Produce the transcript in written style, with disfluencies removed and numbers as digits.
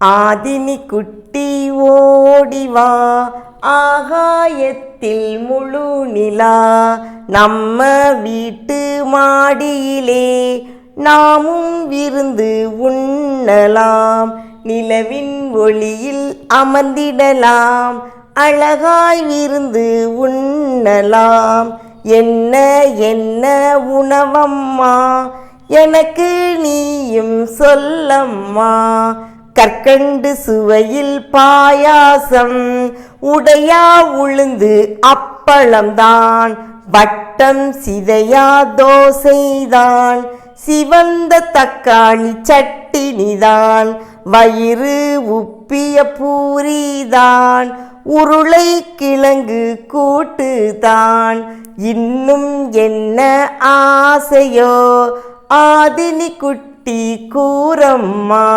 ஆதினி குட்டி ஓடிவா, ஆகாயத்தில் முழு நிலா, நம்ம வீட்டு மாடியிலே நாமும் விருந்து உண்ணலாம், நிலவின் ஒளியில் அமர்ந்திடலாம், அழகாய் விருந்து உண்ணலாம். என்ன என்ன உணவம்மா, எனக்கு நீயும் சொல்லம்மா. கற்கண்டு சுவையில் பாயாசம், உடையா உளுந்து அப்பளம்தான், வட்டம் சிதையா தோசைதான், சிவந்த தக்காளி சட்டினிதான், வயிறு உப்பிய பூரிதான், உருளை கிழங்கு கூட்டுதான். இன்னும் என்ன ஆசையோ ஆதினி குட்டி கூறம்மா.